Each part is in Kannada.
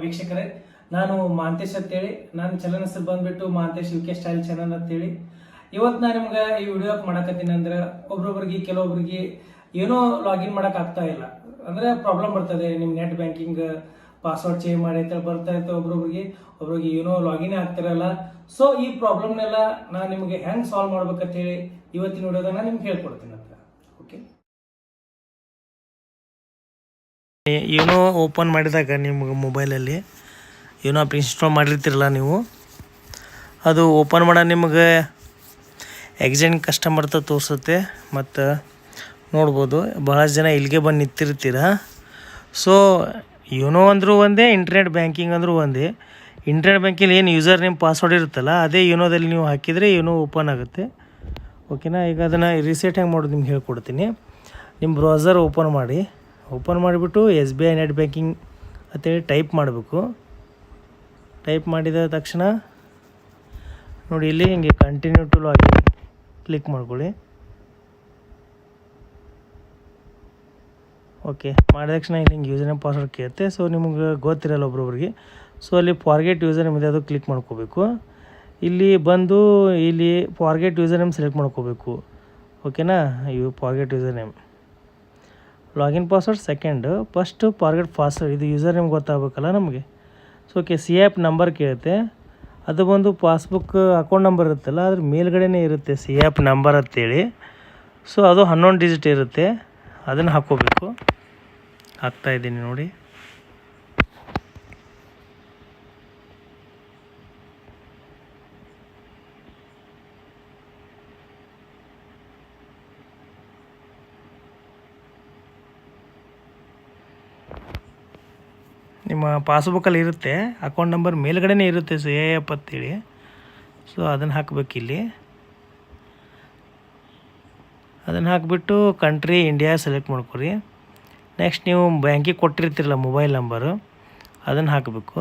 ವೀಕ್ಷಕರೇ, ನಾನು ಮಾಂತೇಶ್ ಅಂತೇಳಿ ನನ್ನ ಚಾನಲ್ ಹೆಸರು ಬಂದ್ಬಿಟ್ಟು ಮಾಂತೇಶ್ ಯುಕೆ ಸ್ಟೈಲ್ ಚಾನಲ್ ಅಂತೇಳಿ. ಇವತ್ತು ನಾನು ನಿಮ್ಗೆ ಈ ವಿಡಿಯೋ ಮಾಡಕತ್ತೀನಿ ಅಂದ್ರೆ ಒಬ್ರೊಬ್ರಿಗೆ ಕೆಲವೊಬ್ರಿಗೆ ಏನೋ ಲಾಗಿನ್ ಮಾಡಕ್ ಆಗ್ತಾ ಇಲ್ಲ, ಅಂದ್ರೆ ಪ್ರಾಬ್ಲಮ್ ಬರ್ತದೆ. ನಿಮ್ ನೆಟ್ ಬ್ಯಾಂಕಿಂಗ್ ಪಾಸ್ವರ್ಡ್ ಚೇಂಜ್ ಮಾಡಿ ಅಂತ ಬರ್ತಾ ಇರ್ತದೆ ಒಬ್ರಿಗೆ ಏನೋ ಲಾಗಿನ್ ಆಗ್ತಿರಲ್ಲ. ಸೊ ಈ ಪ್ರಾಬ್ಲಮ್ನೆಲ್ಲ ನಾನು ನಿಮಗೆ ಹೆಂಗ್ ಸಾಲ್ವ್ ಮಾಡ್ಬೇಕಂತೇಳಿ ಇವತ್ತಿನ ವಿಡಿಯೋದಾಗ ನಿಮ್ಗೆ ಹೇಳ್ಕೊಡ್ತೀನಿ ಅಂತ. ಓಕೆ, ಏನೋ ಓಪನ್ ಮಾಡಿದಾಗ ನಿಮ್ಗೆ ಮೊಬೈಲಲ್ಲಿ ಏನೋ ಆ್ಯಪ್ ಇನ್ಸ್ಟಾಲ್ ಮಾಡಿರ್ತೀರಲ್ಲ ನೀವು, ಅದು ಓಪನ್ ಮಾಡೋ ನಿಮಗೆ ಎಕ್ಸಿಸ್ಟಿಂಗ್ ಕಸ್ಟಮರ್ ಅಂತ ತೋರಿಸುತ್ತೆ. ಮತ್ತು ನೋಡ್ಬೋದು ಭಾಳಷ್ಟು ಜನ ಇಲ್ಲಿಗೆ ಬಂದು ನಿಂತಿರ್ತೀರ. ಸೊ ಏನೋ ಅಂದರೂ ಒಂದೇ, ಇಂಟರ್ನೆಟ್ ಬ್ಯಾಂಕಿಂಗ್ ಅಂದರೂ ಒಂದೇ. ಇಂಟರ್ನೆಟ್ ಬ್ಯಾಂಕಿಂಗ್ ಏನು ಯೂಸರ್ ನೇಮ್ ಪಾಸ್ವರ್ಡ್ ಇರುತ್ತಲ್ಲ, ಅದೇ ಏನೋದಲ್ಲಿ ನೀವು ಹಾಕಿದರೆ ಏನೋ ಓಪನ್ ಆಗುತ್ತೆ. ಓಕೆನಾ? ಈಗ ಅದನ್ನು ರೀಸೆಟ್ ಹೆಂಗೆ ಮಾಡೋದು ನಿಮ್ಗೆ ಹೇಳ್ಕೊಡ್ತೀನಿ. ನಿಮ್ಮ ಬ್ರೌಸರ್ ಓಪನ್ ಮಾಡಿಬಿಟ್ಟು SBI ನೆಟ್ ಬ್ಯಾಂಕಿಂಗ್ ಅಂತೇಳಿ ಟೈಪ್ ಮಾಡಬೇಕು. ಟೈಪ್ ಮಾಡಿದ ತಕ್ಷಣ ನೋಡಿ ಇಲ್ಲಿ ಹಿಂಗೆ ಕಂಟಿನ್ಯೂ ಟು ಲಾಗಿನ್ ಕ್ಲಿಕ್ ಮಾಡ್ಕೊಳ್ಳಿ. ಓಕೆ, ಮಾಡಿದ ತಕ್ಷಣ ಇಲ್ಲಿ ಹಿಂಗೆ ಯೂಸರ್ ನೇಮ್ ಪಾಸ್ವರ್ಡ್ ಕೇಳುತ್ತೆ. ಸೊ ನಿಮ್ಗೆ ಗೊತ್ತಿರಲ್ಲ ಒಬ್ರೊಬ್ರಿಗೆ. ಸೊ ಅಲ್ಲಿ ಫಾರ್ಗೆಟ್ ಯೂಸರ್ ನೇಮ್ ಇದೆ, ಅದು ಕ್ಲಿಕ್ ಮಾಡ್ಕೋಬೇಕು. ಇಲ್ಲಿ ಬಂದು ಇಲ್ಲಿ ಫಾರ್ಗೆಟ್ ಯೂಸರ್ ನೇಮ್ ಸೆಲೆಕ್ಟ್ ಮಾಡ್ಕೋಬೇಕು. ಓಕೆನಾ? ಇವು forget user name, login password second, first forget password. ಇದು ಯೂಸರ್ ನೇಮ್ ಗೊತ್ತಾಗಬೇಕಲ್ಲ ನಮಗೆ. ಸೊ ಓಕೆ, CAP ನಂಬರ್ ಕೇಳುತ್ತೆ. ಅದು ಬಂದು ಪಾಸ್ಬುಕ್ ಅಕೌಂಟ್ ನಂಬರ್ ಇರುತ್ತಲ್ಲ, ಅದ್ರ ಮೇಲ್ಗಡೆನೇ ಇರುತ್ತೆ CAP ನಂಬರ್ ಅಂತೇಳಿ. ಸೊ ಅದು 11 ಡಿಜಿಟ್ ಇರುತ್ತೆ, ಅದನ್ನು ಹಾಕ್ಕೋಬೇಕು. ಹಾಕ್ತಾಯಿದ್ದೀನಿ ನೋಡಿ. ನಿಮ್ಮ ಪಾಸ್ಬುಕ್ಕಲ್ಲಿ ಇರುತ್ತೆ, ಅಕೌಂಟ್ ನಂಬರ್ ಮೇಲ್ಗಡೆನೇ ಇರುತ್ತೆ CAP ಅಂತೇಳಿ. ಸೊ ಅದನ್ನು ಹಾಕಬೇಕಿಲ್ಲಿ. ಅದನ್ನು ಹಾಕಿಬಿಟ್ಟು ಕಂಟ್ರಿ ಇಂಡಿಯಾ ಸೆಲೆಕ್ಟ್ ಮಾಡ್ಕೊರಿ. ನೆಕ್ಸ್ಟ್ ನೀವು ಬ್ಯಾಂಕಿಗೆ ಕೊಟ್ಟಿರ್ತೀರಲ್ಲ ಮೊಬೈಲ್ ನಂಬರು, ಅದನ್ನು ಹಾಕಬೇಕು.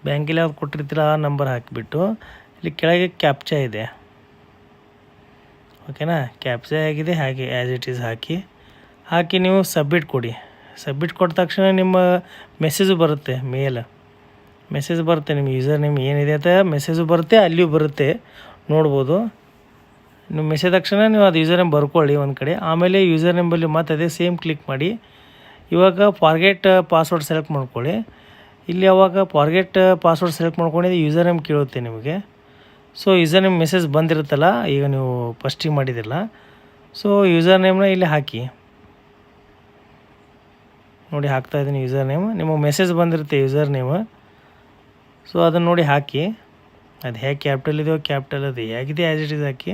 ಬ್ಯಾಂಕಿಗೆ ಯಾವ್ದು ಕೊಟ್ಟಿರ್ತೀರ ಆ ನಂಬರ್ ಹಾಕಿಬಿಟ್ಟು ಇಲ್ಲಿ ಕೆಳಗೆ ಕ್ಯಾಪ್ಚಾ ಇದೆ. ಓಕೆನಾ? ಕ್ಯಾಪ್ಚಾ ಆಗಿದೆ, ಹಾಗೆ ಆ್ಯಸ್ ಇಟ್ ಈಸ್ ಹಾಕಿ ನೀವು ಸಬ್ಮಿಟ್ ಕೊಡಿ. ಸಬ್ಮಿಟ್ ಕೊಟ್ಟ ತಕ್ಷಣ ನಿಮ್ಮ ಮೆಸೇಜು ಬರುತ್ತೆ, ಮೆಸೇಜ್ ಬರುತ್ತೆ. ನಿಮ್ಮ ಯೂಸರ್ ನೇಮ್ ಏನಿದೆ ಅಂತ ಮೆಸೇಜು ಬರುತ್ತೆ, ಅಲ್ಲಿಯೂ ಬರುತ್ತೆ, ನೋಡ್ಬೋದು. ನೀವು ಮೆಸೇಜ್ ತಕ್ಷಣ ನೀವು ಅದು ಯೂಸರ್ ನೇಮ್ ಬರ್ಕೊಳ್ಳಿ ಒಂದು ಕಡೆ. ಆಮೇಲೆ ಯೂಸರ್ ನೇಮಲ್ಲಿ ಮತ್ತೆ ಅದೇ ಸೇಮ್ ಕ್ಲಿಕ್ ಮಾಡಿ. ಇವಾಗ ಫಾರ್ಗೆಟ್ ಪಾಸ್ವರ್ಡ್ ಸೆಲೆಕ್ಟ್ ಮಾಡ್ಕೊಳ್ಳಿ. ಇಲ್ಲಿ ಅವಾಗ ಫಾರ್ಗೆಟ್ ಪಾಸ್ವರ್ಡ್ ಸೆಲೆಕ್ಟ್ ಮಾಡ್ಕೊಂಡಿದ್ದು ಯೂಸರ್ ನೇಮ್ ಕೇಳುತ್ತೆ ನಿಮಗೆ. ಸೊ ಯೂಸರ್ ನೇಮ್ ಮೆಸೇಜ್ ಬಂದಿರುತ್ತಲ್ಲ, ಈಗ ನೀವು ಫಸ್ಟಿಗೆ ಮಾಡಿದಿರಲ್ಲ, ಸೊ ಯೂಸರ್ ನೇಮ್ನ ಇಲ್ಲಿ ಹಾಕಿ ನೋಡಿ. ಹಾಕ್ತಾಯಿದ್ದೀನಿ ಯೂಸರ್ ನೇಮ್. ನಿಮಗೆ ಮೆಸೇಜ್ ಬಂದಿರುತ್ತೆ ಯೂಸರ್ ನೇಮ್. ಸೊ ಅದನ್ನು ನೋಡಿ ಹಾಕಿ. ಅದು ಹೇಗೆ ಕ್ಯಾಪಿಟಲ್ ಇದೆಯೋ ಕ್ಯಾಪಿಟಲ್, ಅದು ಹೇಗಿದೆ ಆ್ಯಸ್ ಇಟ್ ಈಸ್ ಹಾಕಿ.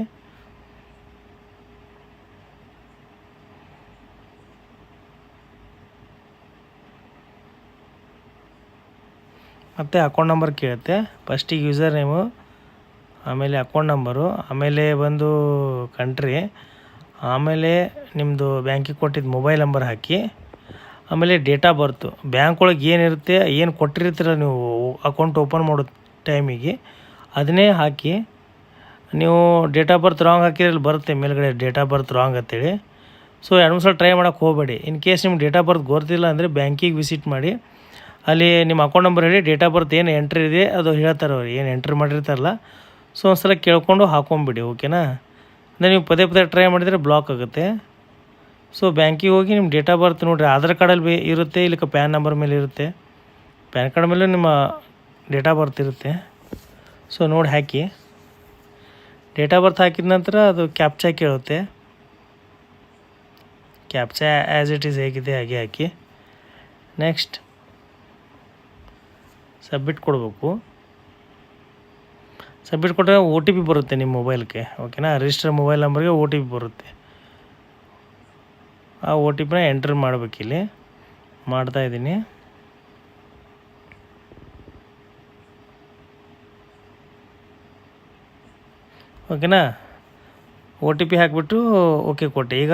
ಮತ್ತು ಅಕೌಂಟ್ ನಂಬರ್ ಕೇಳುತ್ತೆ. ಫಸ್ಟಿಗೆ ಯೂಸರ್ ನೇಮು, ಆಮೇಲೆ ಅಕೌಂಟ್ ನಂಬರು, ಆಮೇಲೆ ಬಂದು ಕಂಟ್ರಿ, ಆಮೇಲೆ ನಿಮ್ಮದು ಬ್ಯಾಂಕಿಗೆ ಕೊಟ್ಟಿದ್ದು ಮೊಬೈಲ್ ನಂಬರ್ ಹಾಕಿ, ಆಮೇಲೆ ಡೇಟ್ ಆಫ್ ಬರ್ತು. ಬ್ಯಾಂಕ್ ಒಳಗೆ ಏನಿರುತ್ತೆ, ಏನು ಕೊಟ್ಟಿರ್ತೀರ ನೀವು ಅಕೌಂಟ್ ಓಪನ್ ಮಾಡೋ ಟೈಮಿಗೆ, ಅದನ್ನೇ ಹಾಕಿ. ನೀವು ಡೇಟ್ ಆಫ್ ಬರ್ತ್ ರಾಂಗ್ ಹಾಕಿದ್ರೆ ಬರುತ್ತೆ ಮೇಲ್ಗಡೆ ಡೇಟ್ ಆಫ್ ಬರ್ತ್ ರಾಂಗ್ ಅಂತೇಳಿ. ಸೊ 2 ಸಲ ಟ್ರೈ ಮಾಡೋಕ್ಕೆ ಹೋಗಬೇಡಿ. ಇನ್ ಕೇಸ್ ನಿಮ್ಗೆ ಡೇಟ್ ಆಫ್ ಬರ್ತ್ ಗೊತ್ತಿಲ್ಲ ಅಂದರೆ ಬ್ಯಾಂಕಿಗೆ ವಿಸಿಟ್ ಮಾಡಿ, ಅಲ್ಲಿ ನಿಮ್ಮ ಅಕೌಂಟ್ ನಂಬರ್ ಹೇಳಿ ಡೇಟ್ ಆಫ್ ಬರ್ತ್ ಏನು ಎಂಟ್ರಿ ಇದೆ ಅದು ಹೇಳ್ತಾರೆ ಅವ್ರು, ಏನು ಎಂಟ್ರಿ ಮಾಡಿರ್ತಾರಲ್ಲ. ಸೊ ಒಂದು ಸಲ ಕೇಳ್ಕೊಂಡು ಹಾಕೊಂಬಿಡಿ. ಓಕೆನಾ? ಅಂದರೆ ನೀವು ಪದೇ ಟ್ರೈ ಮಾಡಿದರೆ ಬ್ಲಾಕ್ ಆಗುತ್ತೆ. ಸೊ ಬ್ಯಾಂಕಿಗೆ ಹೋಗಿ ನಿಮ್ಮ ಡೇಟ್ ಆಫ್ ಬರ್ತ್ ನೋಡಿರಿ, ಆಧಾರ್ ಕಾರ್ಡಲ್ಲಿ ಇರುತ್ತೆ, ಇಲ್ಲಿಕ್ಕೆ ಪ್ಯಾನ್ ನಂಬರ್ ಮೇಲೆ ಇರುತ್ತೆ, ಪ್ಯಾನ್ ಕಾರ್ಡ್ ಮೇಲೆ ನಿಮ್ಮ ಡೇಟ್ ಆಫ್ ಬರ್ತ್ ಇರುತ್ತೆ. ಸೊ ನೋಡಿ ಹಾಕಿ. ಡೇಟ್ ಆಫ್ ಬರ್ತ್ ಹಾಕಿದ ನಂತರ ಅದು ಕ್ಯಾಪ್ಚಾ ಕೇಳುತ್ತೆ. ಕ್ಯಾಪ್ಚಾ ಆ್ಯಸ್ ಇಟ್ ಈಸ್ ಹೇಗಿದೆ ಹಾಗೆ ಹಾಕಿ. ನೆಕ್ಸ್ಟ್ ಸಬ್ಮಿಟ್ ಕೊಡಬೇಕು. ಸಬ್ಮಿಟ್ ಕೊಟ್ಟರೆ OTP ಬರುತ್ತೆ ನಿಮ್ಮ ಮೊಬೈಲ್ಗೆ. ಓಕೆನಾ? ರಿಜಿಸ್ಟರ್ ಮೊಬೈಲ್ ನಂಬರ್ಗೆ OTP ಬರುತ್ತೆ. ಆ OTPನ ಎಂಟ್ರ್ ಮಾಡಬೇಕಿಲ್ಲಿ. ಮಾಡ್ತಾಯಿದ್ದೀನಿ. ಓಕೆನಾ? OTP ಹಾಕಿಬಿಟ್ಟು ಓಕೆ ಕೊಟ್ಟೆ. ಈಗ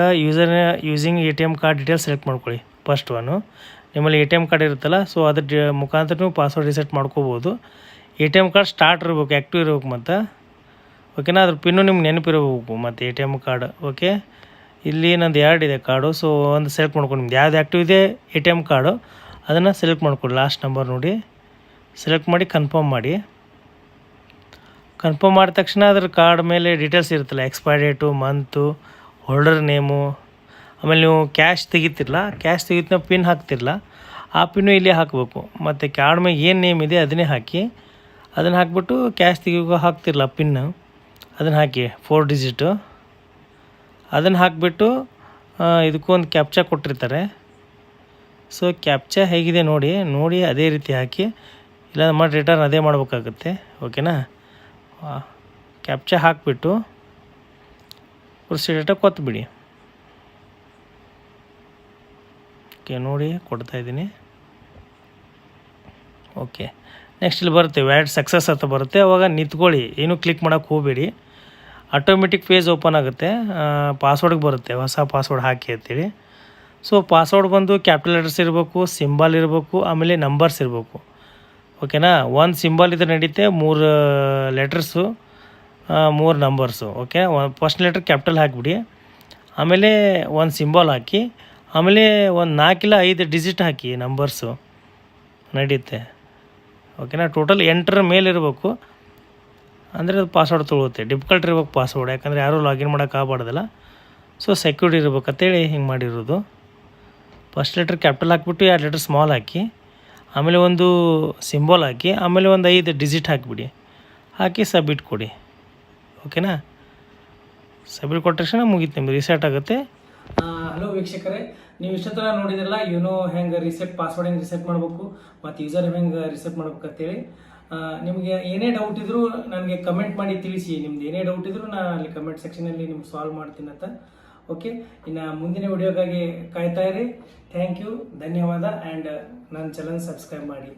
using ATM card details select ಮಾಡ್ಕೊಳ್ಳಿ. ಫಸ್ಟ್ ಒನ್ನು ನಿಮ್ಮಲ್ಲಿ ATM ಕಾರ್ಡ್ ಇರುತ್ತಲ್ಲ, ಸೊ ಅದ್ರ ಮುಖಾಂತರ ನೀವು ಪಾಸ್ವರ್ಡ್ ರಿಸೆಟ್ ಮಾಡ್ಕೋಬೋದು. ATM ಕಾರ್ಡ್ ಸ್ಟಾರ್ಟ್ ಇರಬೇಕು, ಆ್ಯಕ್ಟಿವ್ ಇರಬೇಕು ಮತ್ತು. ಓಕೆನಾ? ಅದ್ರ ಪಿನ್ನು ನಿಮ್ಗೆ ನೆನಪಿರಬೇಕು ಮತ್ತು ATM ಕಾರ್ಡ್. ಓಕೆ, ಇಲ್ಲಿ ನಂದು 2 ಇದೆ ಕಾರ್ಡು. ಸೊ ಒಂದು ಸೆಲೆಕ್ಟ್ ಮಾಡ್ಕೊಂಡು ನಿಮ್ದು ಯಾವ್ದು ಆ್ಯಕ್ಟಿವ್ ಇದೆ ATM ಕಾರ್ಡು ಅದನ್ನು ಸೆಲೆಕ್ಟ್ ಮಾಡ್ಕೊಳ್ಳಿ. ಲಾಸ್ಟ್ ನಂಬರ್ ನೋಡಿ ಸೆಲೆಕ್ಟ್ ಮಾಡಿ ಕನ್ಫರ್ಮ್ ಮಾಡಿ. ಕನ್ಫರ್ಮ್ ಮಾಡಿದ ತಕ್ಷಣ ಅದ್ರ ಕಾರ್ಡ್ ಮೇಲೆ ಡೀಟೇಲ್ಸ್ ಇರುತ್ತಲ್ಲ, expiry date, month, holder name, ಆಮೇಲೆ ನೀವು ಕ್ಯಾಶ್ ತೆಗಿತಿರಲ್ಲ, ಕ್ಯಾಶ್ ತೆಗಿತ ಪಿನ್ ಹಾಕ್ತಿರಲ್ಲ, ಆ ಪಿನ್ನು ಇಲ್ಲೇ ಹಾಕಬೇಕು. ಮತ್ತು ಕಾರ್ಡ್ ಮೇಲೆ ಏನು ನೇಮ್ ಇದೆ ಅದನ್ನೇ ಹಾಕಿ, ಅದನ್ನು ಹಾಕಿಬಿಟ್ಟು ಕ್ಯಾಶ್ ತೆಗಿಯೋ ಹಾಕ್ತಿರಲ್ಲ ಪಿನ್ನು, ಅದನ್ನು ಹಾಕಿ 4 ಡಿಜಿಟು. ಅದನ್ನು ಹಾಕಿಬಿಟ್ಟು ಇದಕ್ಕೊಂದು ಕ್ಯಾಪ್ಚಾ ಕೊಟ್ಟಿರ್ತಾರೆ. ಸೊ ಕ್ಯಾಪ್ಚಾ ಹೇಗಿದೆ ನೋಡಿ ಅದೇ ರೀತಿ ಹಾಕಿ, ಇಲ್ಲ ಮಾಡಿ ರಿಟರ್ನ್ ಅದೇ ಮಾಡ್ಬೇಕಾಗುತ್ತೆ. ಓಕೆನಾ? ಕ್ಯಾಪ್ಚಾ ಹಾಕಿಬಿಟ್ಟು ಪ್ರೊಸೀಡರ್ ಕೊತ್ಬಿಡಿ. ಓಕೆ, ನೋಡಿ ಕೊಡ್ತಾಯಿದ್ದೀನಿ. ಓಕೆ, ನೆಕ್ಸ್ಟ್ ಇಲ್ಲಿ ಬರುತ್ತೆ ವ್ಯಾಲಿಡ್ ಸಕ್ಸಸ್ ಅಂತ ಬರುತ್ತೆ. ಅವಾಗ ನಿಂತ್ಕೊಳ್ಳಿ, ಏನೂ ಕ್ಲಿಕ್ ಮಾಡೋಕ್ಕೆ ಹೋಗಬೇಡಿ. ಆಟೋಮೆಟಿಕ್ ಪೇಜ್ ಓಪನ್ ಆಗುತ್ತೆ. ಪಾಸ್ವರ್ಡ್ಗೆ ಬರುತ್ತೆ, ಹೊಸ ಪಾಸ್ವರ್ಡ್ ಹಾಕಿ ಅಂತೇಳಿ. ಸೊ ಪಾಸ್ವರ್ಡ್ ಬಂದು ಕ್ಯಾಪಿಟಲ್ ಲೆಟರ್ಸ್ ಇರಬೇಕು, ಸಿಂಬಲ್ ಇರಬೇಕು, ಆಮೇಲೆ ನಂಬರ್ಸ್ ಇರಬೇಕು. ಓಕೆನಾ? 1 ಸಿಂಬಲ್ ಇದ್ರೆ ನಡೀತೆ, 3 letters, 3 numbers. Okay, first letter capital ಹಾಕಿಬಿಡಿ, ಆಮೇಲೆ 1 ಸಿಂಬಲ್ ಹಾಕಿ, ಆಮೇಲೆ ಒಂದು 4 ಇಲ್ಲ 5 ಡಿಜಿಟ್ ಹಾಕಿ ನಂಬರ್ಸು, ನಡೀತೆ. ಓಕೆನಾ? ಟೋಟಲ್ 8ರ ಮೇಲೆ ಇರಬೇಕು, ಅಂದರೆ ಅದು ಪಾಸ್ವರ್ಡ್ ತೊಗೊಳುತ್ತೆ. ಡಿಫಿಕಲ್ಟ್ ಇರ್ಬೇಕು ಪಾಸ್ವರ್ಡ್, ಯಾಕಂದರೆ ಯಾರೂ ಲಾಗಿನ್ ಮಾಡೋಕೆ ಆಗಬಾರ್ದಲ್ಲ. ಸೊ ಸೆಕ್ಯೂರಿಟಿ ಇರ್ಬೇಕು ಅಂತೇಳಿ ಹಿಂಗೆ ಮಾಡಿರೋದು. ಫಸ್ಟ್ ಲೆಟ್ರ್ ಕ್ಯಾಪಿಟಲ್ ಹಾಕಿಬಿಟ್ಟು 2 ಲೆಟ್ರ್ ಸ್ಮಾಲ್ ಹಾಕಿ, ಆಮೇಲೆ ಒಂದು ಸಿಂಬಲ್ ಹಾಕಿ, ಆಮೇಲೆ ಒಂದು 5 ಡಿಜಿಟ್ ಹಾಕಿಬಿಡಿ, ಹಾಕಿ ಸಬ್ಮಿಟ್ ಕೊಡಿ. ಓಕೆನಾ? ಸಬ್ಮಿಟ್ ಕೊಟ್ಟ ತಕ್ಷಣ ಮುಗೀತು, ನಿಮ್ದು ರಿಸೆಟ್ ಆಗುತ್ತೆ. ಹಲೋ ವೀಕ್ಷಕರೇ, ನೀವು ಇಷ್ಟೊತ್ತರ ನೋಡಿದ್ರಲ್ಲ ಯುನೋ ಹೆಂಗೆ ಪಾಸ್ವರ್ಡ್ ಹೆಂಗೆ ರಿಸೆಟ್ ಮಾಡಬೇಕು ಮತ್ತು ಯೂಸರ್ ಹೆಂಗೆ ರಿಸೆಟ್ ಮಾಡ್ಬೇಕು ಅಂತೇಳಿ. ನಿಮಗೆ ಏನೇ ಡೌಟ್ ಇದ್ದರೂ ನನಗೆ ಕಮೆಂಟ್ ಮಾಡಿ ತಿಳಿಸಿ. ನಿಮ್ದು ಏನೇ ಡೌಟ್ ಇದ್ದರೂ ನಾನು ಅಲ್ಲಿ ಕಮೆಂಟ್ ಸೆಕ್ಷನಲ್ಲಿ ನಿಮ್ಗೆ ಸಾಲ್ವ್ ಮಾಡ್ತೀನಿ ಅಂತ. ಓಕೆ, ಇನ್ನು ಮುಂದಿನ ವಿಡಿಯೋಗಾಗಿ ಕಾಯ್ತಾ ಇರಿ. ಥ್ಯಾಂಕ್ ಯು, ಧನ್ಯವಾದ. ಆ್ಯಂಡ್ ನನ್ನ ಚಾನಲ್ ಸಬ್ಸ್ಕ್ರೈಬ್ ಮಾಡಿ.